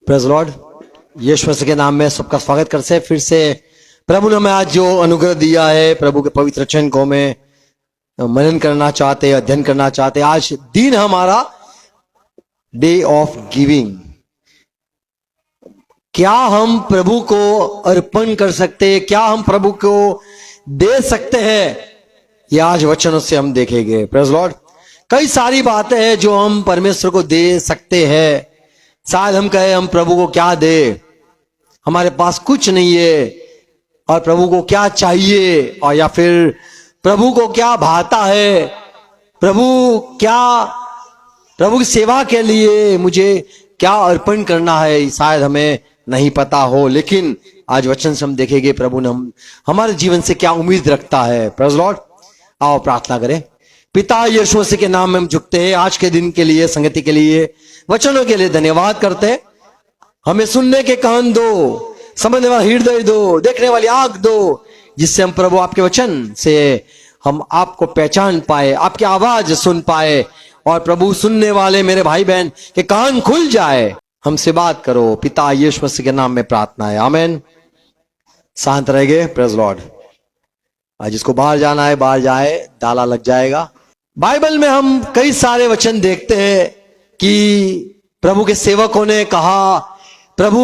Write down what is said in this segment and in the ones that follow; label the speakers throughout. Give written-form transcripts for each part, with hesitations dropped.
Speaker 1: Praise Lord. यीशु मसीह के नाम में सबका स्वागत करते हैं। फिर से प्रभु ने हमें आज जो अनुग्रह दिया है, प्रभु के पवित्र वचन को में मनन करना चाहते, अध्ययन करना चाहते। आज दिन हमारा डे ऑफ गिविंग। क्या हम प्रभु को अर्पण कर सकते हैं, क्या हम प्रभु को दे सकते हैं, ये आज वचनों से हम देखेंगे। Praise Lord. कई सारी बातें हैं जो हम परमेश्वर को दे सकते हैं। शायद हम कहे हम प्रभु को क्या दे, हमारे पास कुछ नहीं है और प्रभु को क्या चाहिए, और या फिर प्रभु को क्या भाता है, प्रभु की सेवा के लिए मुझे क्या अर्पण करना है, शायद हमें नहीं पता हो। लेकिन आज वचन से हम देखेंगे प्रभु ने हमारे जीवन से क्या उम्मीद रखता है। Praise Lord. आओ प्रार्थना करें। पिता यीशु मसीह के नाम में हम झुकते हैं। आज के दिन के लिए, संगति के लिए, वचनों के लिए धन्यवाद करते हैं। हमें सुनने के कान दो, समझने वाला हृदय दो, देखने वाली आंख दो, जिससे हम प्रभु आपके वचन से हम आपको पहचान पाए, आपकी आवाज सुन पाए, और प्रभु सुनने वाले मेरे भाई बहन के कान खुल जाए। हमसे बात करो। पिता यीशु मसीह के नाम में प्रार्थना है, आमीन। शांत रहेंगे। Praise Lord. आज जिसको बाहर जाना है बाहर जाए, ताला लग जाएगा। बाइबल में हम कई सारे वचन देखते हैं कि प्रभु के सेवकों ने कहा, प्रभु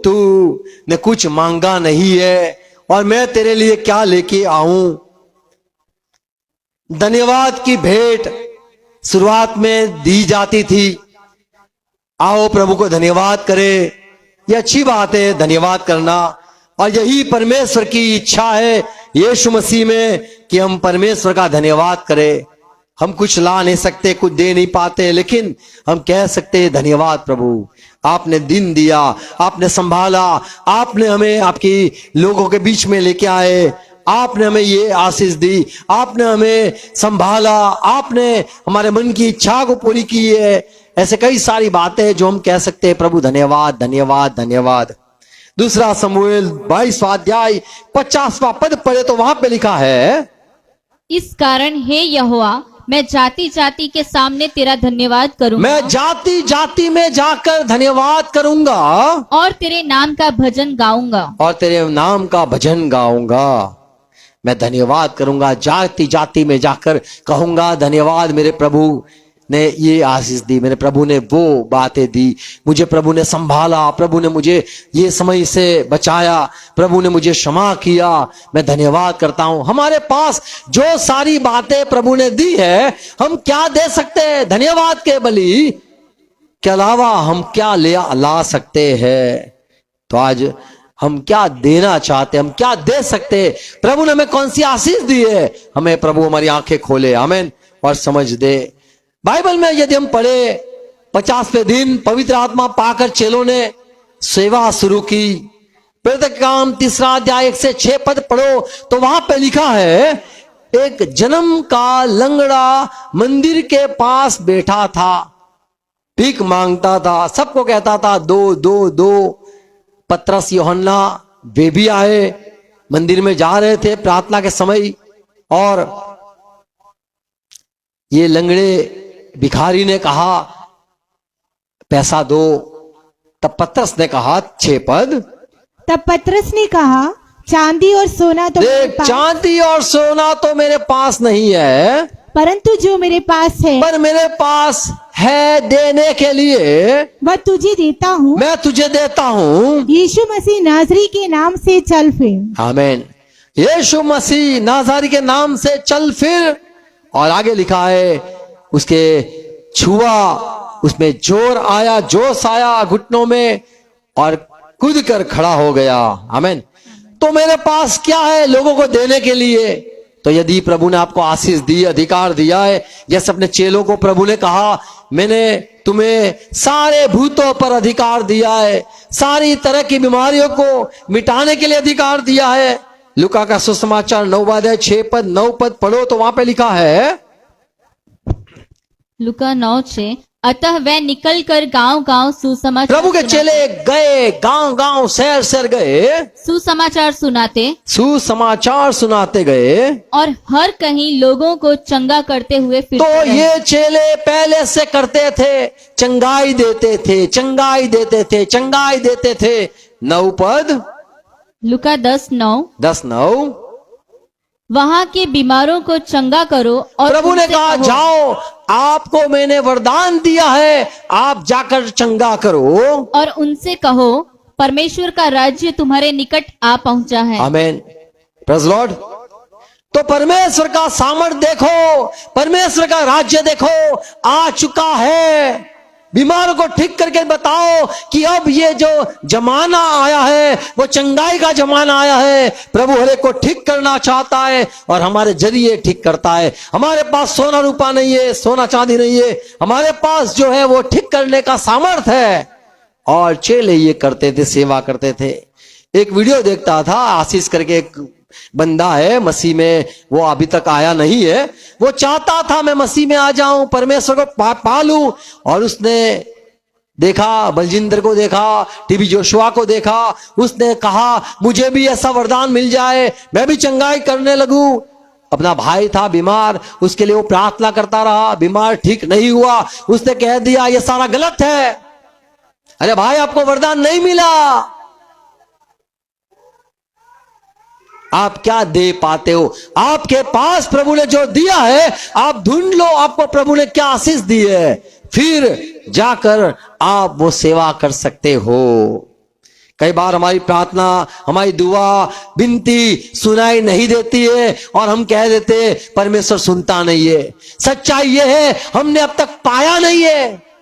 Speaker 1: तू ने कुछ मांगा नहीं है और मैं तेरे लिए क्या लेके आऊं। धन्यवाद की भेंट शुरुआत में दी जाती थी। आओ प्रभु को धन्यवाद करें। यह अच्छी बात है धन्यवाद करना, और यही परमेश्वर की इच्छा है यीशु मसीह में कि हम परमेश्वर का धन्यवाद करें। हम कुछ ला नहीं सकते, कुछ दे नहीं पाते, लेकिन हम कह सकते हैं धन्यवाद प्रभु, आपने दिन दिया, आपने संभाला, आपने हमें आपकी लोगों के बीच में लेके आए, आपने हमें ये आशीष दी, आपने हमें संभाला, आपने हमारे मन की इच्छा को पूरी की है। ऐसे कई सारी बातें हैं जो हम कह सकते हैं प्रभु धन्यवाद धन्यवाद धन्यवाद। दूसरा शमूएल 22वां अध्याय 50वां पद पढ़े तो वहां पे लिखा है,
Speaker 2: इस कारण हे यहोवा मैं जाति जाति के सामने तेरा धन्यवाद करूंगा,
Speaker 1: मैं जाति जाति में जाकर धन्यवाद करूंगा
Speaker 2: और तेरे नाम का भजन गाऊंगा,
Speaker 1: और तेरे नाम का भजन गाऊंगा। मैं धन्यवाद करूंगा, जाति जाति में जाकर कहूंगा धन्यवाद, मेरे प्रभु ने ये आशीष दी, मेरे प्रभु ने वो बातें दी, मुझे प्रभु ने संभाला, प्रभु ने मुझे ये समय से बचाया, प्रभु ने मुझे क्षमा किया। मैं धन्यवाद करता हूं। हमारे पास जो सारी बातें प्रभु ने दी है, हम क्या दे सकते हैं धन्यवाद के बलि के अलावा? हम क्या ला सकते हैं? तो आज हम क्या देना चाहते, हम क्या दे सकते? प्रभु ने हमें कौन सी आशीष दी है? हमें प्रभु हमारी आंखें खोले, आमीन, और समझ दे। बाइबल में यदि हम पढ़े 50वें दिन पवित्र आत्मा पाकर चेलों ने सेवा शुरू की। प्रेरित काम 3 अध्याय 1 से 6 पद पढ़ो तो वहां पे लिखा है, एक जन्म का लंगड़ा मंदिर के पास बैठा था, भीख मांगता था, सबको कहता था दो दो दो। पतरस यूहन्ना वे भी आए, मंदिर में जा रहे थे प्रार्थना के समय, और ये लंगड़े भिखारी ने कहा पैसा दो। तब पतरस ने कहा 6 पद,
Speaker 3: तब पतरस ने कहा चांदी और सोना तो मेरे
Speaker 1: देख
Speaker 3: पास,
Speaker 1: चांदी और सोना तो मेरे पास नहीं है,
Speaker 3: परंतु जो मेरे पास है
Speaker 1: पर मेरे पास है देने के लिए,
Speaker 3: वह तुझे देता हूँ।
Speaker 1: मैं तुझे देता हूँ।
Speaker 3: यीशु मसीह नाजरी के नाम से चल फिर।
Speaker 1: आमीन। यीशु मसीह नाज़री के नाम से चल फिर। और आगे लिखा है, उसके छुआ, उसमें जोर आया, जोश आया घुटनों में, और कूद कर खड़ा हो गया। आमीन। तो मेरे पास क्या है लोगों को देने के लिए? तो यदि प्रभु ने आपको आशीष दी, अधिकार दिया है, जैसे अपने चेलों को प्रभु ने कहा, मैंने तुम्हें सारे भूतों पर अधिकार दिया है, सारी तरह की बीमारियों को मिटाने के लिए अधिकार दिया है। लूका का सुसमाचार 9वां अध्याय 9 पद पढ़ो तो वहां पे लिखा है,
Speaker 2: लूका 9:6 अतः वह निकलकर गांव-गांव सुसमाचार
Speaker 1: प्रभु के
Speaker 2: सुनाते-
Speaker 1: चेले गए, गांव गांव शहर शहर गए,
Speaker 2: सुसमाचार सुनाते
Speaker 1: सुसमाचार सुनाते गए।
Speaker 2: और हर कहीं लोगों को चंगा करते हुए
Speaker 1: तो
Speaker 2: फिरते रहे।
Speaker 1: ये चेले पहले से करते थे, चंगाई देते थे, चंगाई देते थे, चंगाई देते थे। 9 पद,
Speaker 2: लुका 10:9
Speaker 1: 10:9।
Speaker 2: वहां के बीमारों को चंगा करो और
Speaker 1: प्रभु ने
Speaker 2: उनसे
Speaker 1: कहा,
Speaker 2: कहो,
Speaker 1: जाओ, आपको मैंने वरदान दिया है, आप जाकर चंगा करो।
Speaker 2: और उनसे कहो परमेश्वर का राज्य तुम्हारे निकट आ पहुंचा है।
Speaker 1: आमीन, प्रेज़ लॉर्ड। तो परमेश्वर का सामर्थ देखो, परमेश्वर का राज्य देखो, आ चुका है। बीमारों को ठीक करके बताओ कि अब ये जो जमाना आया है वो चंगाई का जमाना आया है। प्रभु हर एक को ठीक करना चाहता है और हमारे जरिए ठीक करता है। हमारे पास सोना रूपा नहीं है, सोना चांदी नहीं है, हमारे पास जो है वो ठीक करने का सामर्थ है। और चेले ये करते थे, सेवा करते थे। एक वीडियो देखता था, आशीष करके एक बंदा है मसीह में, वो अभी तक आया नहीं है। वो चाहता था मैं मसीह में आ जाऊं, परमेश्वर को पालूं। और उसने देखा, बलजिंदर को देखा, टीबी जोशुआ को देखा। उसने कहा मुझे भी ऐसा वरदान मिल जाए, मैं भी चंगाई करने लगूं। अपना भाई था बीमार, उसके लिए वो प्रार्थना करता रहा, बीमार ठीक नहीं हुआ। उसने कह दिया ये सारा गलत है। अरे भाई, आपको वरदान नहीं मिला, आप क्या दे पाते हो? आपके पास प्रभु ने जो दिया है आप ढूंढ लो, आपको प्रभु ने क्या आशीष दी है, फिर जाकर आप वो सेवा कर सकते हो। कई बार हमारी प्रार्थना, हमारी दुआ, विनती सुनाई नहीं देती है और हम कह देते परमेश्वर सुनता नहीं है। सच्चाई ये है हमने अब तक पाया नहीं है।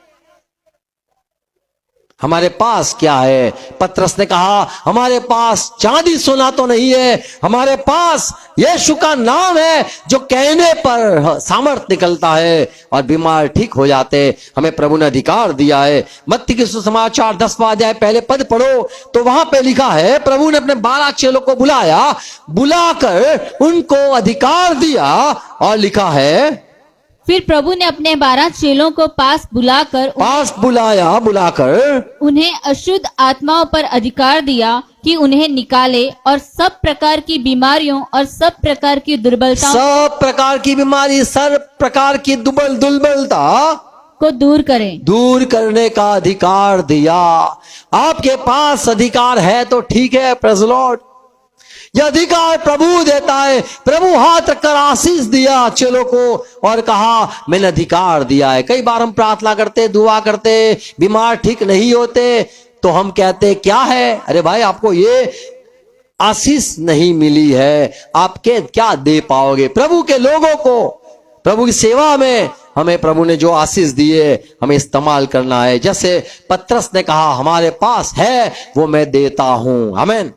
Speaker 1: हमारे पास क्या है? पतरस ने कहा हमारे पास चांदी सोना तो नहीं है, हमारे पास यीशु का नाम है जो कहने पर सामर्थ निकलता है और बीमार ठीक हो जाते। हमें प्रभु ने अधिकार दिया है। मत्ती के सुसमाचार 10वां अध्याय पहले पद पढ़ो तो वहां पे लिखा है प्रभु ने अपने 12 चेलों को बुलाया, बुलाकर उनको अधिकार दिया और लिखा है
Speaker 2: फिर प्रभु ने अपने 12 चेलों को पास बुलाकर उन्हें अशुद्ध आत्माओं पर अधिकार दिया कि उन्हें निकाले और सब प्रकार की बीमारियों और सब प्रकार की दुर्बलता
Speaker 1: सब प्रकार की बीमारी, सब प्रकार की दुर्बलता
Speaker 2: को दूर करें।
Speaker 1: दूर करने का अधिकार दिया। आपके पास अधिकार है तो ठीक है, प्रेज़ लॉर्ड। यह अधिकार प्रभु देता है। प्रभु हाथ रखकर आशीष दिया चेलों को और कहा मैंने अधिकार दिया है। कई बार हम प्रार्थना करते, दुआ करते, बीमार ठीक नहीं होते तो हम कहते क्या है? अरे भाई, आपको ये आशीष नहीं मिली है, आपके क्या दे पाओगे? प्रभु के लोगों को, प्रभु की सेवा में हमें प्रभु ने जो आशीष दिए हमें इस्तेमाल करना है। जैसे पतरस ने कहा हमारे पास है वो मैं देता हूं। आमीन।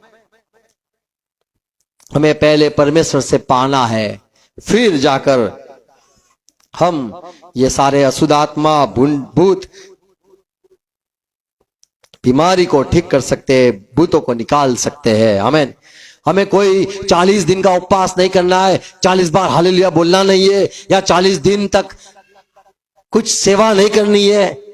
Speaker 1: हमें पहले परमेश्वर से पाना है, फिर जाकर हम ये सारे अशुद्ध आत्मा, भूत, बीमारी को ठीक कर सकते हैं, भूतों को निकाल सकते हैं। आमीन। हमें कोई 40 दिन का उपवास नहीं करना है, 40 बार हालेलुया बोलना नहीं है, या 40 दिन तक कुछ सेवा नहीं करनी है।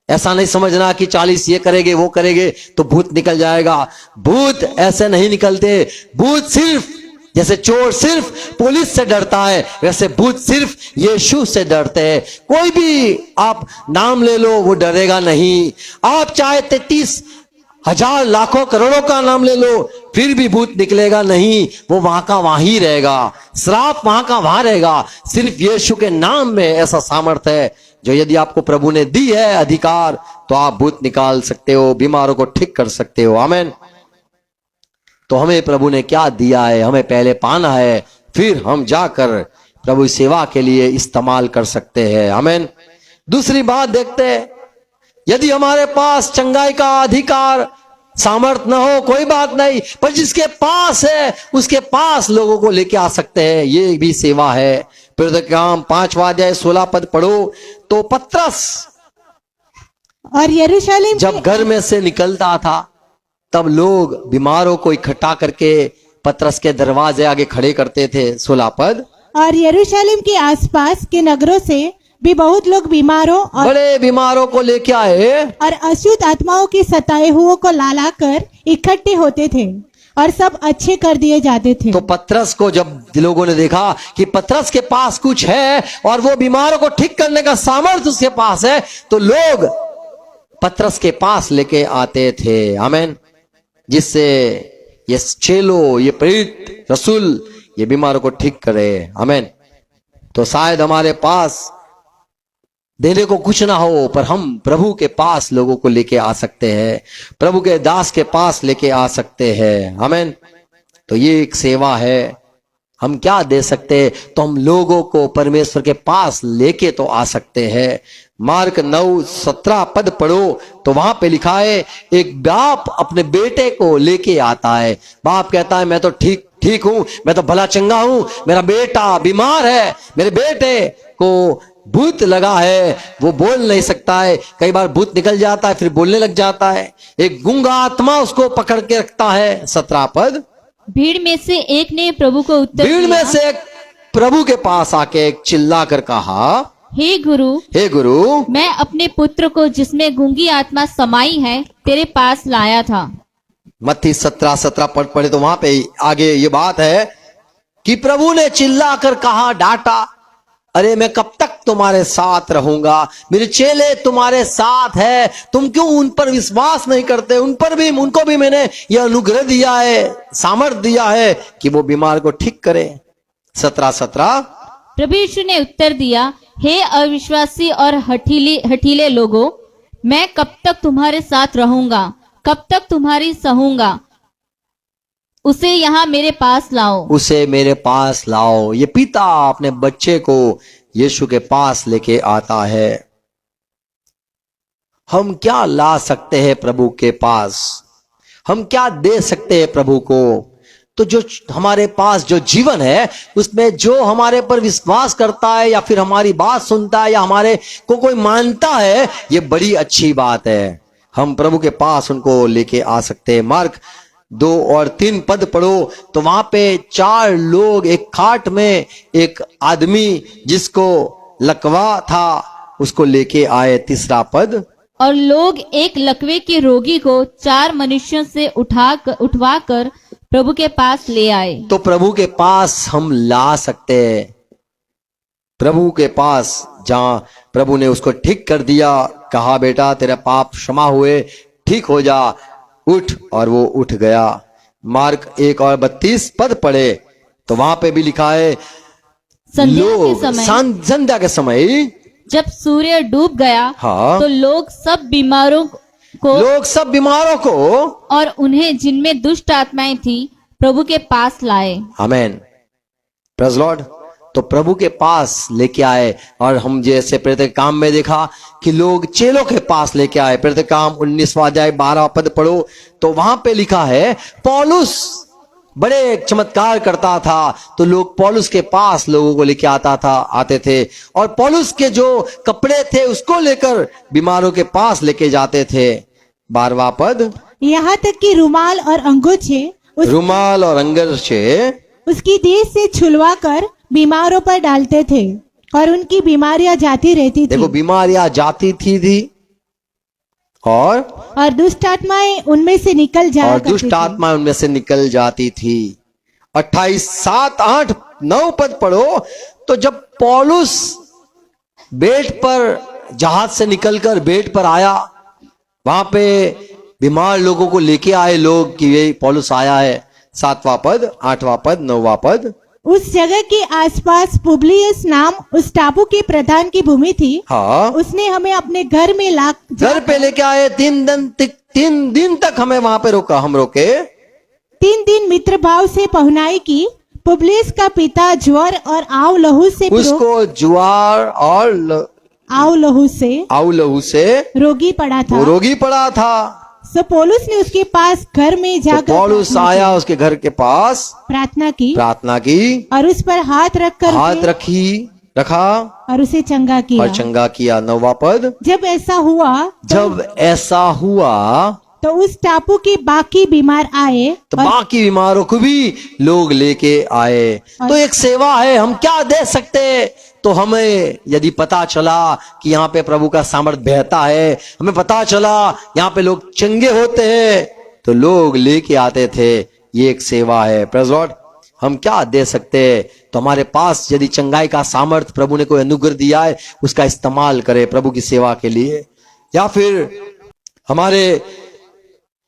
Speaker 1: ऐसा नहीं समझना कि 40 ये करेंगे वो करेंगे तो भूत निकल जाएगा। भूत ऐसे नहीं निकलते। भूत सिर्फ, जैसे चोर सिर्फ पुलिस से डरता है, वैसे भूत सिर्फ यीशु से डरते हैं। कोई भी आप नाम ले लो वो डरेगा नहीं। आप चाहे 33,000 लाखों करोड़ों का नाम ले लो फिर भी भूत निकलेगा नहीं, वो वहां का वहां ही रहेगा। श्राप वहां का वहां रहेगा। सिर्फ यीशु के नाम में ऐसा सामर्थ्य है जो यदि आपको प्रभु ने दी है अधिकार तो आप भूत निकाल सकते हो, बीमारों को ठीक कर सकते हो। आमीन। तो हमें प्रभु ने क्या दिया है हमें पहले पाना है, फिर हम जाकर प्रभु सेवा के लिए इस्तेमाल कर सकते हैं। आमीन। दूसरी बात देखते हैं, यदि हमारे पास चंगाई का अधिकार सामर्थ न हो कोई बात नहीं, पर जिसके पास है उसके पास लोगों को लेके आ सकते हैं, ये भी सेवा है। प्रेरितों के काम 5वां अध्याय 16 पद पढ़ो तो पतरस
Speaker 3: और यरूशलेम
Speaker 1: जब घर में से निकलता था तब लोग बीमारों को इकट्ठा करके पतरस के दरवाजे आगे खड़े करते थे। 16 पद।
Speaker 3: और यरूशलेम के आसपास के नगरों से भी बहुत लोग बीमारों और
Speaker 1: बड़े बीमारों को लेके आए
Speaker 3: अशुद्ध आत्माओं के सताए हुओं को ला ला कर इकट्ठे होते थे और सब अच्छे कर दिए जाते थे।
Speaker 1: तो पतरस को जब लोगों ने देखा कि पतरस के पास कुछ है और वो बीमारों को ठीक करने का सामर्थ्य उसके पास है, तो लोग पतरस के पास लेके आते थे। आमीन। जिससे ये चेलो, ये प्रेरित रसूल ये बीमारों को ठीक करे। आमीन। तो शायद हमारे पास देने को कुछ ना हो, पर हम प्रभु के पास लोगों को लेके आ सकते हैं, प्रभु के दास के पास लेके आ सकते हैं। आमीन। तो ये एक सेवा है। हम क्या दे सकते हैं? तो हम लोगों को परमेश्वर के पास लेके तो आ सकते हैं। मार्क 9:17 पद पढ़ो तो वहां पे लिखा है, एक बाप अपने बेटे को लेके आता है। बाप कहता है मैं तो ठीक हूं, मैं तो भला चंगा हूं, मेरा बेटा बीमार है, मेरे बेटे को भूत लगा है, वो बोल नहीं सकता है। कई बार भूत निकल जाता है फिर बोलने लग जाता है। एक गूंगा आत्मा उसको पकड़ के रखता है। 17 पद।
Speaker 2: भीड़ में से एक ने प्रभु को उत्तर
Speaker 1: भीड़
Speaker 2: दिया,
Speaker 1: में से एक प्रभु के पास आके एक चिल्ला कर कहा,
Speaker 2: हे गुरु, मैं अपने पुत्र को जिसमें गूंगी आत्मा समाई है तेरे पास लाया था।
Speaker 1: मत्ती 17 पद पढ़े तो वहां पे आगे ये बात है कि प्रभु ने चिल्ला कर कहा, डांटा, अरे मैं कब तक तुम्हारे साथ रहूंगा, मेरे चेले तुम्हारे साथ है, तुम क्यों उन पर विश्वास नहीं करते? उनको भी मैंने यह अनुग्रह दिया है, सामर्थ्य दिया है कि वो बीमार को ठीक करे। 17
Speaker 2: प्रभु यीशु ने उत्तर दिया, हे अविश्वासी और हठीले लोगों, मैं कब तक तुम्हारे साथ रहूंगा, कब तक तुम्हारी सहूंगा? उसे यहाँ मेरे पास लाओ।
Speaker 1: उसे मेरे पास लाओ। ये पिता अपने बच्चे को यीशु के पास लेके आता है। हम क्या ला सकते हैं प्रभु के पास? हम क्या दे सकते हैं प्रभु को? तो जो हमारे पास जो जीवन है उसमें जो हमारे पर विश्वास करता है या फिर हमारी बात सुनता है या हमारे को कोई मानता है, ये बड़ी अच्छी बात है। हम प्रभु के पास उनको लेके आ सकते हैं। मार्क 2 और 3 पद पढ़ो तो वहां पे 4 लोग एक खाट में एक आदमी जिसको लकवा था उसको लेके आए। 3 पद।
Speaker 2: और लोग एक लकवे के रोगी को 4 मनुष्यों से उठवाकर प्रभु के पास ले आए।
Speaker 1: तो प्रभु के पास हम ला सकते हैं। प्रभु के पास जहां प्रभु ने उसको ठीक कर दिया, कहा बेटा तेरे पाप क्षमा हुए, ठीक हो जा, उठ, और वो उठ गया। मार्क 1 और 32 पद पढ़े तो वहां पे भी लिखा है, संध्या के समय
Speaker 2: जब सूर्य डूब गया,
Speaker 1: हाँ,
Speaker 2: तो लोग सब बीमारों को और उन्हें जिनमें दुष्ट आत्माएं थी प्रभु के पास लाए। आमीन।
Speaker 1: Praise Lord. तो प्रभु के पास लेके आए। और हम जैसे प्रेरित काम में देखा कि लोग चेलों के पास लेके आए। प्रेरित काम 19वां अध्याय 12 पद पढ़ो तो वहां पे लिखा है, पौलुस बड़े चमत्कार करता था तो लोग पौलुस के पास लोगों को लेके आते थे और पौलुस के जो कपड़े थे उसको लेकर बीमारों के पास लेके जाते थे। 12वां पद।
Speaker 3: यहाँ तक कि रुमाल और अंगोछे उसकी देह से छुलवा कर बीमारों पर डालते थे और उनकी बीमारियां जाती रहती थी।
Speaker 1: देखो, बीमारियां जाती थी और
Speaker 3: दुष्ट आत्माएं उनमें से निकल जाती थी।
Speaker 1: 28, 7, 8, 9 पद पढ़ो तो जब पौलुस बेट पर जहाज से निकलकर बेट पर आया, वहां पे बीमार लोगों को लेके आए लोग कि ये पौलुस आया है। 7वां पद, 8वां पद, 9वां पद।
Speaker 3: उस जगह के आसपास पुबलियस नाम उस टापू के प्रधान की भूमि थी।
Speaker 1: हाँ,
Speaker 3: उसने हमें अपने घर में
Speaker 1: घर पे लेके आए। 3 दिन तक हमें वहां पे रोका। हम रोके
Speaker 3: 3 दिन मित्र भाव से पहुनाई की। पुबलियस का पिता ज्वर और आव लहू से
Speaker 1: उसको ज्वर और
Speaker 3: आव लहू से रोगी पड़ा था। सो पौलुस ने उसके पास घर में जाकर
Speaker 1: पौलुस आया, उसके घर के पास प्रार्थना की
Speaker 3: और उस पर हाथ
Speaker 1: रखा
Speaker 3: और उसे चंगा किया।
Speaker 1: 9वां पद।
Speaker 3: जब ऐसा हुआ तो उस टापू के बाकी बीमार आए
Speaker 1: तो बाकी बीमारों को भी लोग लेके आए। तो एक सेवा है। हम क्या दे सकते हैं तो हमें यदि पता चला कि यहाँ पे प्रभु का सामर्थ बहता है, हमें पता चला यहाँ पे लोग चंगे होते हैं, तो लोग लेके आते थे। ये एक सेवा है। Praise Lord. हम क्या दे सकते हैं? तो हमारे पास यदि चंगाई का सामर्थ प्रभु ने कोई अनुग्रह दिया है, उसका इस्तेमाल करें प्रभु की सेवा के लिए। या फिर हमारे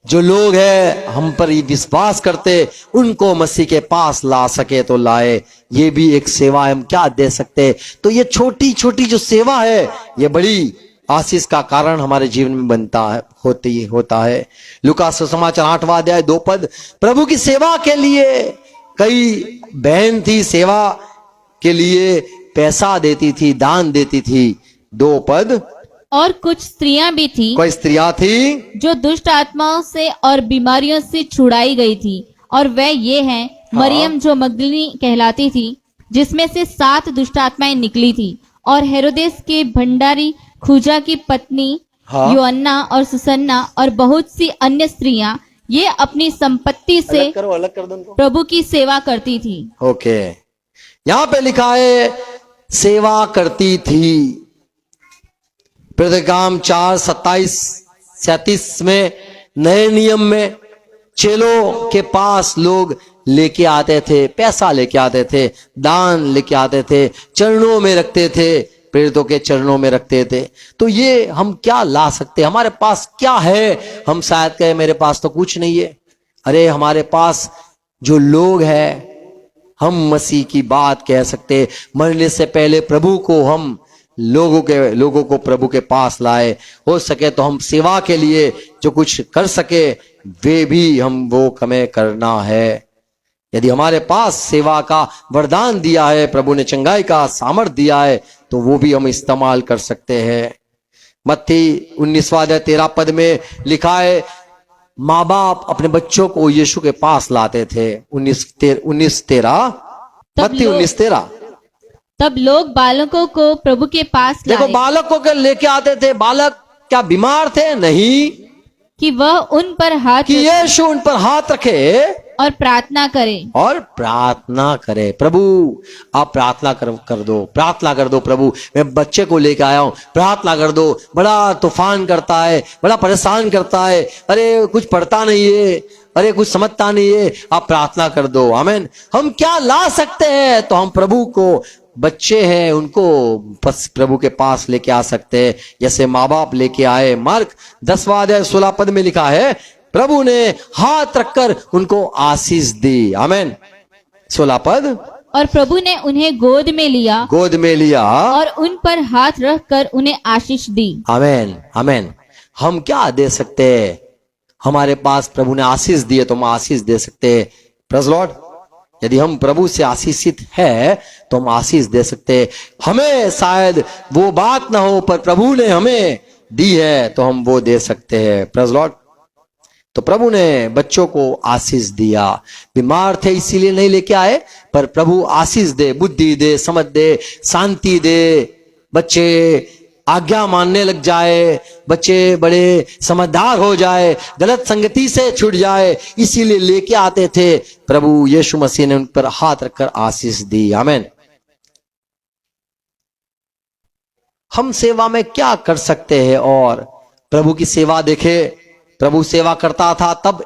Speaker 1: जो लोग हैं हम पर विश्वास करते, उनको मसीह के पास ला सके तो लाए। ये भी एक सेवा है। हम क्या दे सकते? तो ये छोटी छोटी जो सेवा है, ये बड़ी आशीष का कारण हमारे जीवन में बनता है, होता है। लूका सुसमाचार 8वां अध्याय 2 पद। प्रभु की सेवा के लिए कई बहन थी, सेवा के लिए पैसा देती थी, दान देती थी। 2 पद।
Speaker 2: और कुछ स्त्रियां भी थी,
Speaker 1: कोई स्त्रियां थी
Speaker 2: जो दुष्ट आत्माओं से और बीमारियों से छुड़ाई गई थी, और वह ये हैं मरियम जो मगदलीनी कहलाती थी, जिसमें से 7 दुष्ट आत्माएं निकली थी, और हेरोदेस के भंडारी खूजा की पत्नी योअन्ना और सुसन्ना और बहुत सी अन्य स्त्रियां, ये अपनी संपत्ति से
Speaker 1: अलग कर दो उनको।
Speaker 2: प्रभु की सेवा करती थी।
Speaker 1: ओके, यहाँ पे लिखा है सेवा करती थी। प्रेरितकाम 4:27-37 में नए नियम में चेलों के पास लोग लेके आते थे, पैसा लेके आते थे, दान लेके आते थे, चरणों में रखते थे, प्रेरितों के चरणों में रखते थे। तो ये हम क्या ला सकते? हमारे पास क्या है? हम शायद कहे मेरे पास तो कुछ नहीं है। अरे हमारे पास जो लोग हैं, हम मसीह की बात कह सकते। मरने से पहले प्रभु को हम लोगों को प्रभु के पास लाए। हो सके तो हम सेवा के लिए जो कुछ कर सके, वे भी हम वो हमें करना है। यदि हमारे पास सेवा का वरदान दिया है, प्रभु ने चंगाई का सामर्थ दिया है, तो वो भी हम इस्तेमाल कर सकते हैं। मत्ती 19वां अध्याय 13 पद में लिखा है, माँ बाप अपने बच्चों को यीशु के पास लाते थे। 19:13 मत्ती 19:13।
Speaker 2: तब लोग बालकों को प्रभु के पास
Speaker 1: देखो,
Speaker 2: लाए
Speaker 1: बालकों को लेके आते थे। बालक क्या बीमार थे? नहीं,
Speaker 2: कि वह उन पर हाथ
Speaker 1: कि यीशु उन पर हाथ रखे
Speaker 2: और प्रार्थना करे। प्रभु आप प्रार्थना कर दो प्रभु, मैं बच्चे को लेके आया हूं, प्रार्थना कर दो। बड़ा तूफान करता है, बड़ा परेशान करता है, अरे कुछ पढ़ता नहीं है, अरे कुछ समझता नहीं है, आप प्रार्थना कर दो। आमीन। हम क्या ला सकते हैं? तो हम प्रभु को, बच्चे हैं उनको प्रभु के पास लेके आ सकते हैं, जैसे माँ बाप लेके आए। मार्क 10वां अध्याय 16 पद में लिखा है, प्रभु ने हाथ रखकर उनको आशीष दी। आमीन। 16 पद। और प्रभु ने उन्हें गोद में लिया और उन पर हाथ रखकर उन्हें आशीष दी। आमीन,
Speaker 1: आमीन। हम क्या दे सकते हैं? हमारे पास प्रभु ने आशीष दी है तो हम आशीष दे सकते हैं। Praise Lord. यदि हम प्रभु से आशीषित है तो हम आशीष दे सकते हैं। हमें शायद वो बात ना हो, पर प्रभु ने हमें दी है तो हम वो दे सकते हैं। Praise Lord. तो प्रभु ने बच्चों को आशीष दिया। बीमार थे इसीलिए नहीं लेके आए, पर प्रभु आशीष दे, बुद्धि दे, समझ दे, शांति दे। बच्चे आज्ञा मानने लग जाए, बच्चे बड़े समझदार हो जाए, गलत संगति से छूट जाए, इसीलिए लेके आते थे। प्रभु यीशु मसीह ने उन पर हाथ रखकर आशीष दी। आमीन। हम सेवा में क्या कर सकते हैं? और प्रभु की सेवा देखे, प्रभु सेवा करता था, तब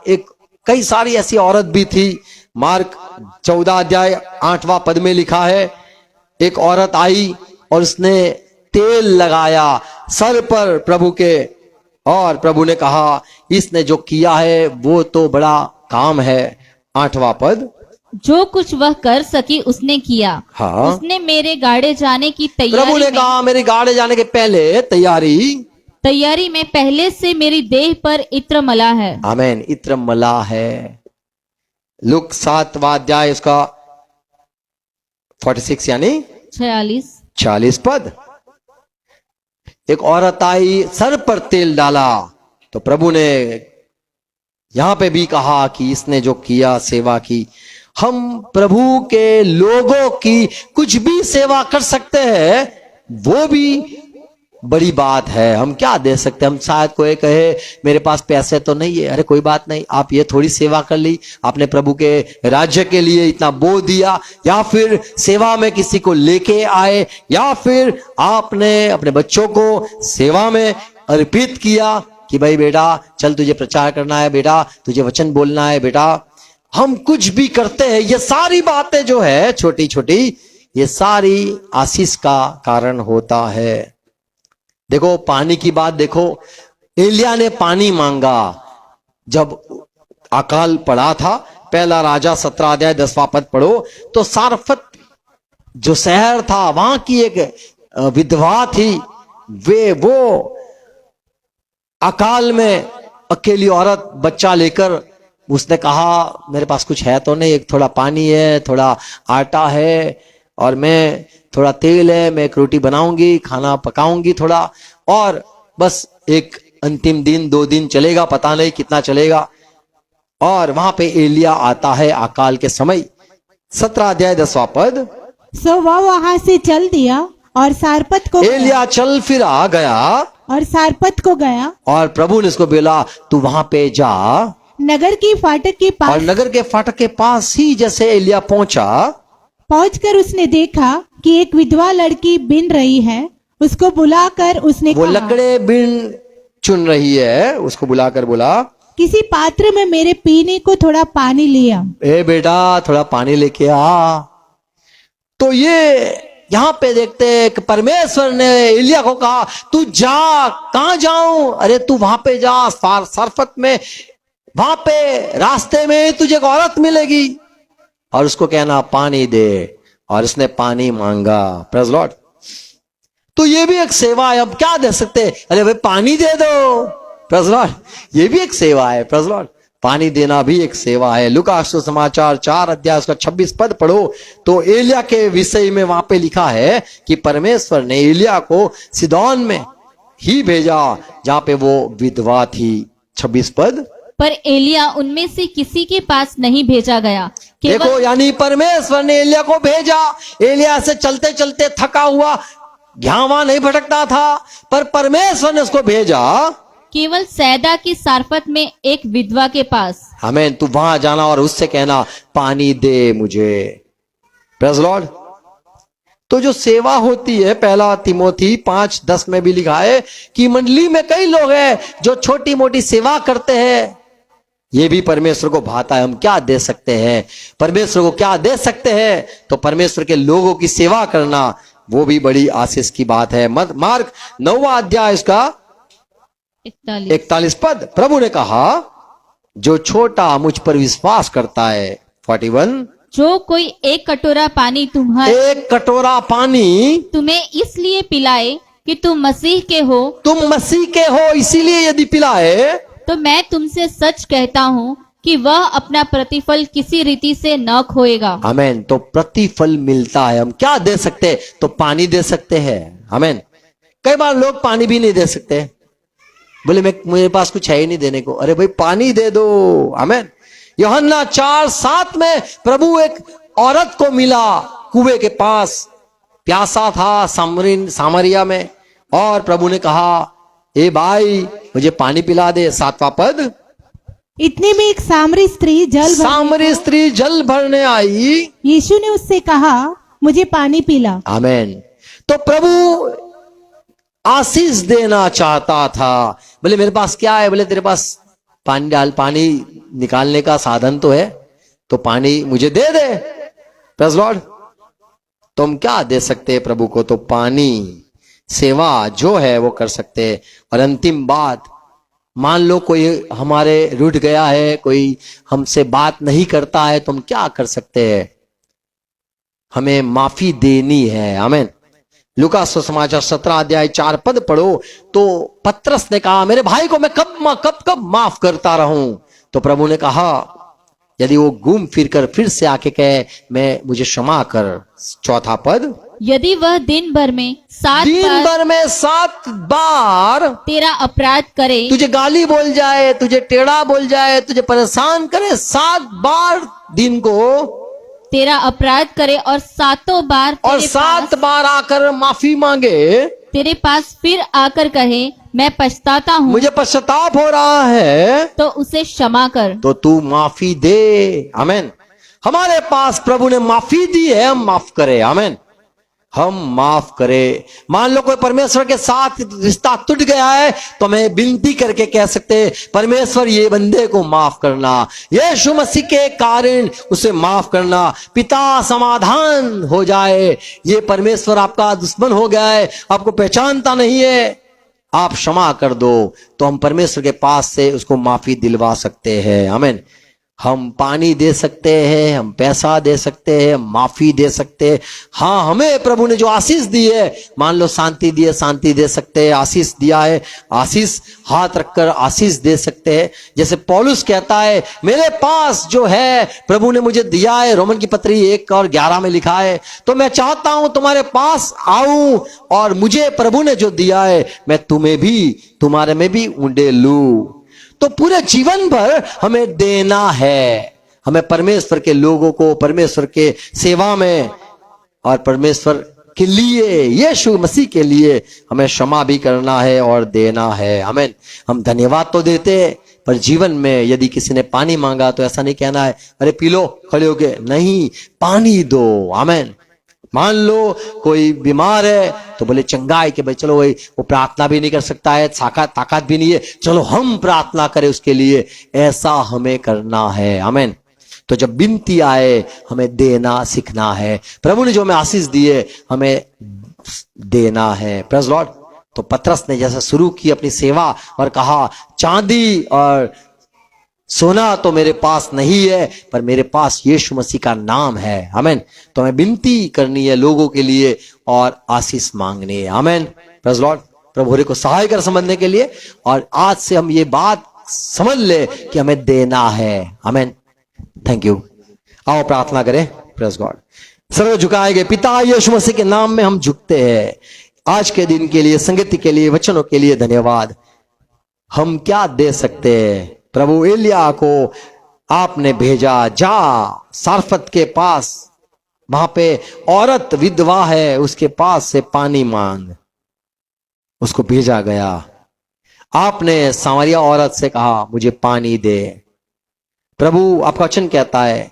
Speaker 1: कई सारी ऐसी औरत भी थी। मार्क 14 अध्याय 8वां पद में लिखा है, एक औरत आई और उसने तेल लगाया सर पर प्रभु के, और प्रभु ने कहा इसने जो किया है वो तो बड़ा काम है। 8वां पद।
Speaker 2: जो कुछ वह कर सकी उसने किया।
Speaker 1: हाँ।
Speaker 2: उसने मेरे गाड़े जाने की
Speaker 1: प्रभु ने कहा मेरे गाड़े जाने के पहले तैयारी
Speaker 2: में पहले से मेरी देह पर इत्र मला है।
Speaker 1: आमीन। इत्र मला है। लूक 7वां अध्याय उसका 46 यानी 46 पद। एक औरत आई, सर पर तेल डाला, तो प्रभु ने यहां पे भी कहा कि इसने जो किया, सेवा की। हम प्रभु के लोगों की कुछ भी सेवा कर सकते हैं, वो भी बड़ी बात है। हम क्या दे सकते हैं? हम शायद कोई कहे मेरे पास पैसे तो नहीं है, अरे कोई बात नहीं, आप ये थोड़ी सेवा कर ली, आपने प्रभु के राज्य के लिए इतना बो दिया, या फिर सेवा में किसी को लेके आए, या फिर आपने अपने बच्चों को सेवा में अर्पित किया कि भाई बेटा चल तुझे प्रचार करना है, बेटा तुझे वचन बोलना है, बेटा। हम कुछ भी करते हैं, ये सारी बातें जो है छोटी छोटी, ये सारी आशीष का कारण होता है। देखो पानी की बात देखो, एलिया ने पानी मांगा जब अकाल पड़ा था। पहला राजा 17 अध्याय 10वां पद पढ़ो तो सारफत जो शहर था, वहां की एक विधवा थी, वो अकाल में अकेली औरत बच्चा लेकर, उसने कहा मेरे पास कुछ है तो नहीं, एक थोड़ा पानी है, थोड़ा आटा है, और मैं थोड़ा तेल है, मैं एक रोटी बनाऊंगी, खाना पकाऊंगी थोड़ा, और बस एक अंतिम दिन 2 दिन चलेगा, पता नहीं कितना चलेगा। और वहां पे एलिया आता है अकाल के समय। 17 अध्याय 10वां पद।
Speaker 3: सो वह वहां से चल दिया और सारपत को
Speaker 1: एलिया चल फिर आ गया
Speaker 3: और सारपत को गया,
Speaker 1: और प्रभु ने उसको बोला तू वहां पे जा।
Speaker 3: नगर की फाटक के
Speaker 1: और
Speaker 3: पास
Speaker 1: नगर के फाटक के पास ही जैसे एलिया पहुंचा,
Speaker 3: पहुंचकर उसने देखा कि एक विधवा लड़की बिन रही है। उसको बुलाकर उसने
Speaker 1: वो
Speaker 3: कहा,
Speaker 1: लकड़े बिन चुन रही है, उसको बुलाकर बोला
Speaker 3: किसी पात्र में मेरे पीने को थोड़ा पानी लिया।
Speaker 1: ए बेटा थोड़ा पानी लेके आ। तो ये यहां पे देखते हैं कि परमेश्वर ने एलिया को कहा तू जा। कहां जाऊं? अरे तू वहां पे जा, सारफत में, वहां पे रास्ते में तुझे एक औरत मिलेगी, और उसको कहना पानी दे, और उसने पानी मांगा। Praise Lord. तो ये भी एक सेवा है। हम क्या दे सकते हैं? अरे भाई पानी दे दो। Praise Lord. ये भी एक सेवा है। Praise Lord. पानी देना भी एक सेवा है। लूका सुसमाचार 4 अध्याय उसका 26 पद पढ़ो तो एलिया के विषय में वहां पे लिखा है कि परमेश्वर ने एलिया को सिदोन में ही भेजा जहां पे वो विधवा थी। 26 पद।
Speaker 2: पर एलिया उनमें से किसी के पास नहीं भेजा गया।
Speaker 1: देखो यानी परमेश्वर ने एलिया को भेजा। एलिया से चलते चलते थका हुआ घावा नहीं भटकता था, पर परमेश्वर ने उसको भेजा
Speaker 2: केवल सैदा की सारफत में एक विधवा के पास।
Speaker 1: हमें तू वहां जाना और उससे कहना पानी दे मुझे। Praise Lord. तो जो सेवा होती है, पहला तिमोथी 5:10 में भी लिखा है कि मंडली में कई लोग हैं जो छोटी मोटी सेवा करते हैं, ये भी परमेश्वर को भाता है। हम क्या दे सकते हैं? परमेश्वर को क्या दे सकते हैं? तो परमेश्वर के लोगों की सेवा करना वो भी बड़ी आशीष की बात है। मार्क 9वां अध्याय इसका 41 पद। प्रभु ने कहा जो छोटा मुझ पर विश्वास करता है। 41।
Speaker 2: जो कोई एक कटोरा पानी
Speaker 1: एक कटोरा पानी
Speaker 2: तुम्हें इसलिए पिलाए कि तुम मसीह के हो,
Speaker 1: तुम मसीह के हो इसीलिए यदि पिलाए,
Speaker 2: तो मैं तुमसे सच कहता हूँ कि वह अपना प्रतिफल किसी रीति से न खोएगा।
Speaker 1: आमेन। तो प्रतिफल मिलता है। हम क्या दे सकते हैं? तो पानी दे सकते हैं। आमेन। कई बार लोग पानी भी नहीं दे सकते, बोले मेरे पास कुछ है ही नहीं देने को। अरे भाई पानी दे दो। आमेन। यूहन्ना 4:7 में प्रभु एक औरत को मिला कुएं के पास, प्यासा था सामरिया में, और प्रभु ने कहा ए भाई मुझे पानी पिला दे। 7वां पद।
Speaker 3: इतने में एक सामरी स्त्री
Speaker 1: जल भरने आई।
Speaker 3: यीशु ने उससे कहा मुझे पानी पिला।
Speaker 1: आमेन। तो प्रभु आशीष देना चाहता था। बोले मेरे पास क्या है? बोले तेरे पास पानी निकालने का साधन तो है, तो पानी मुझे दे दे। Praise Lord. तो हम क्या दे सकते हैं प्रभु को? तो पानी, सेवा जो है वो कर सकते हैं। और अंतिम बात, मान लो कोई हमारे रूठ गया है, कोई हमसे बात नहीं करता है, तो हम क्या कर सकते हैं? हमें माफी देनी है। आमीन। लूका सुसमाचार 17 अध्याय 4 पद पढ़ो तो पतरस ने कहा मेरे भाई को मैं कब माफ करता रहूं? तो प्रभु ने कहा यदि वो घूम फिर कर फिर से आके कहे मैं मुझे क्षमा कर। 4वां पद।
Speaker 2: यदि वह दिन भर में 7
Speaker 1: बार
Speaker 2: तेरा अपराध करे,
Speaker 1: तुझे गाली बोल जाए, तुझे टेढ़ा बोल जाए, तुझे परेशान करे, 7 बार दिन को
Speaker 2: तेरा अपराध करे और 7 बार
Speaker 1: और 7 बार आकर माफी मांगे,
Speaker 2: तेरे पास फिर आकर कहे मैं पछताता हूँ,
Speaker 1: मुझे पश्चाताप हो रहा है,
Speaker 2: तो उसे क्षमा कर।
Speaker 1: तो तू माफी दे। आमीन। हमारे पास प्रभु ने माफी दी है, हम माफ करें। आमीन। हम माफ करें। मान लो कोई परमेश्वर के साथ रिश्ता टूट गया है, तो हमें विनती करके कह सकते हैं, परमेश्वर ये बंदे को माफ करना, यीशु मसीह के कारण उसे माफ करना। पिता समाधान हो जाए, ये परमेश्वर आपका दुश्मन हो गया है, आपको पहचानता नहीं है, आप क्षमा कर दो, तो हम परमेश्वर के पास से उसको माफी दिलवा सकते हैं। आमीन। हम पानी दे सकते हैं, हम पैसा दे सकते हैं, माफी दे सकते हैं। हाँ, हमें प्रभु ने जो आशीष दी है, मान लो शांति दी है, शांति दे सकते हैं। आशीष दिया है, आशीष हाथ रखकर आशीष दे सकते हैं। जैसे पौलुस कहता है, मेरे पास जो है प्रभु ने मुझे दिया है, रोमन की पत्री 1:11 में लिखा है, तो मैं चाहता हूं तुम्हारे पास आऊं और मुझे प्रभु ने जो दिया है मैं तुम्हें भी, तुम्हारे में भी उंडेल लूं। तो पूरे जीवन भर हमें देना है, हमें परमेश्वर के लोगों को, परमेश्वर के सेवा में और परमेश्वर के लिए, यीशु मसीह के लिए हमें क्षमा भी करना है और देना है। आमीन। हम धन्यवाद तो देते हैं, पर जीवन में यदि किसी ने पानी मांगा तो ऐसा नहीं कहना है अरे पी लो खड़े होके, नहीं, पानी दो। आमीन। मान लो कोई बीमार है तो बोले चंगाई के, भाई चलो, वो प्रार्थना भी नहीं कर सकता है, ताकत भी नहीं है, चलो हम प्रार्थना करें उसके लिए, ऐसा हमें करना है। आमीन। तो जब विनती आए हमें देना सीखना है। प्रभु ने जो हमें आशीष दी है हमें देना है। Praise Lord. तो पतरस ने जैसा शुरू की अपनी सेवा और कहा, चांदी और सोना तो मेरे पास नहीं है, पर मेरे पास यीशु मसीह का नाम है। आमीन। तो हमें विनती करनी है लोगों के लिए और आशीष मांगनी है। आमीन। Praise Lord. प्रभु हरे को सहाय कर समझने के लिए, और आज से हम ये बात समझ ले कि हमें देना है। आमीन। Thank you. आओ प्रार्थना करें। Praise God. सर्व झुकाए गए पिता यीशु मसीह के नाम में हम झुकते हैं। आज के दिन के लिए, संगति के लिए, वचनों के लिए धन्यवाद। हम क्या दे सकते हैं? प्रभु एलिया को आपने भेजा, जा सारफत के पास, वहां पे औरत विधवा है, उसके पास से पानी मांग। उसको भेजा गया। आपने सामरिया औरत से कहा मुझे पानी दे। प्रभु आपका वचन कहता है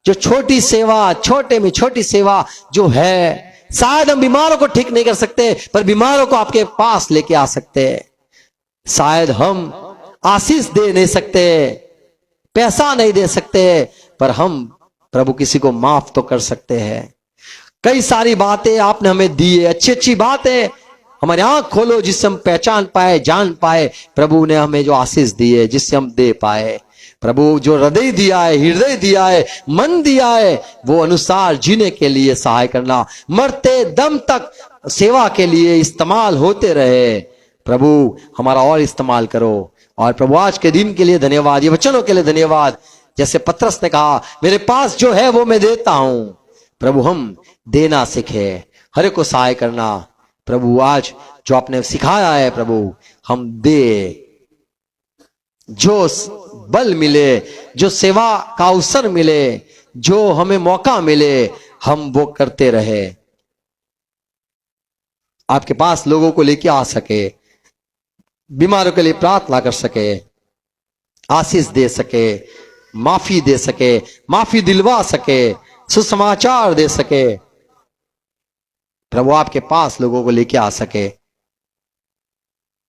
Speaker 1: जो छोटी सेवा, छोटे में छोटी सेवा जो है, शायद हम बीमारों को ठीक नहीं कर सकते, पर बीमारों को आपके पास लेके आ सकते हैं। शायद हम आशीष दे नहीं सकते, पैसा नहीं दे सकते, पर हम प्रभु किसी को माफ तो कर सकते हैं। कई सारी बातें आपने हमें दी है, अच्छी अच्छी बातें। हमारी आंख खोलो जिससे हम पहचान पाए, जान पाए प्रभु ने हमें जो आशीष दी है, जिससे हम दे पाए। प्रभु जो हृदय दिया है, हृदय दिया है, मन दिया है, वो अनुसार जीने के लिए सहाय करना, मरते दम तक सेवा के लिए इस्तेमाल होते रहे। प्रभु हमारा और इस्तेमाल करो। और प्रभु आज के दिन के लिए धन्यवाद, ये वचनों के लिए धन्यवाद। जैसे पतरस ने कहा मेरे पास जो है वो मैं देता हूं। प्रभु हम देना सीखे, हर एक को सहाय करना। प्रभु आज जो आपने सिखाया है प्रभु हम दे, जो बल मिले, जो सेवा का अवसर मिले, जो हमें मौका मिले, हम वो करते रहे। आपके पास लोगों को लेके आ सके, बीमारों के लिए प्रार्थना कर सके, आशीष दे सके, माफी दे सके, माफी दिलवा सके, सुसमाचार दे सके। प्रभु आपके पास लोगों को लेके आ सके।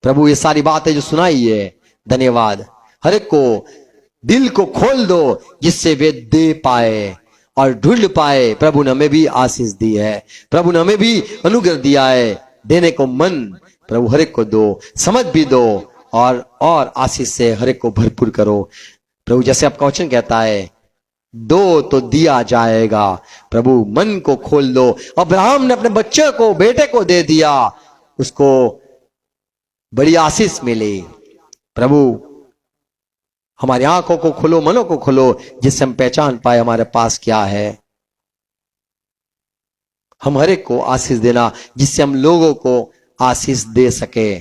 Speaker 1: प्रभु ये सारी बातें जो सुनाई है धन्यवाद। हर एक को दिल को खोल दो जिससे वे दे पाए और ढूंढ पाए। प्रभु ने हमें भी आशीष दी है, प्रभु ने हमें भी अनुग्रह दिया है, देने को मन प्रभु हर एक को दो, समझ भी दो और आशीष से हर एक को भरपूर करो। प्रभु जैसे आपका वचन कहता है दो तो दिया जाएगा। प्रभु मन को खोल दो। अब्राहम ने अपने बच्चे को, बेटे को दे दिया, उसको बड़ी आशीष मिली। प्रभु हमारी आंखों को खोलो, मनों को खोलो, जिससे हम पहचान पाए हमारे पास क्या है। हम हर एक को आशीष देना जिससे हम लोगों को आशीष दे सके।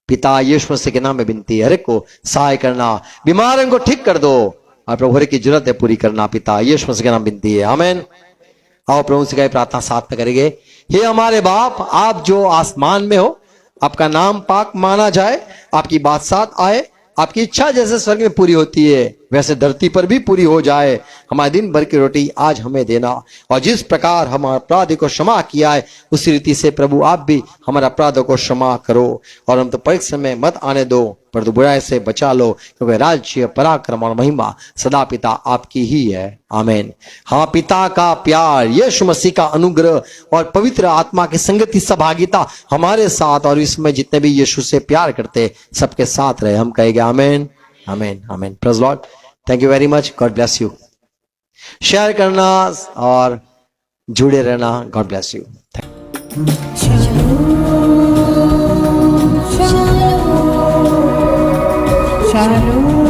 Speaker 1: पिता यीशु मसीह के नाम में विनती है, हर एक को सहाय करना, बीमारों को ठीक कर दो और प्रभु हर एक की जरूरत है पूरी करना। पिता यीशु मसीह के नाम विनती है, आमीन। आओ प्रभु से प्रार्थना साथ में करेंगे। हे हमारे बाप, आप जो आसमान में हो, आपका नाम पाक माना जाए, आपकी बादशाहत आए, आपकी इच्छा जैसे स्वर्ग में पूरी होती है वैसे धरती पर भी पूरी हो जाए। हमारे दिन भर की रोटी आज हमें देना, और जिस प्रकार हमारे अपराध को क्षमा किया है उसी रीति से प्रभु आप भी हमारे अपराधों को क्षमा करो, और हम तो परीक्षा में मत आने दो परंतु बुराई से बचा लो, क्योंकि राज्य, पराक्रम और महिमा सदा पिता आपकी ही है। आमीन। हाँ, पिता का प्यार, यीशु मसीह का अनुग्रह और पवित्र आत्मा की संगति, सहभागिता हमारे साथ और इसमें जितने भी यीशु से प्यार करते सबके साथ रहे। हम कहेंगे आमीन, आमीन, आमीन। Praise Lord. Thank you very much. God bless you. Share करना और जुड़े रहना। God bless you.
Speaker 3: Shalom.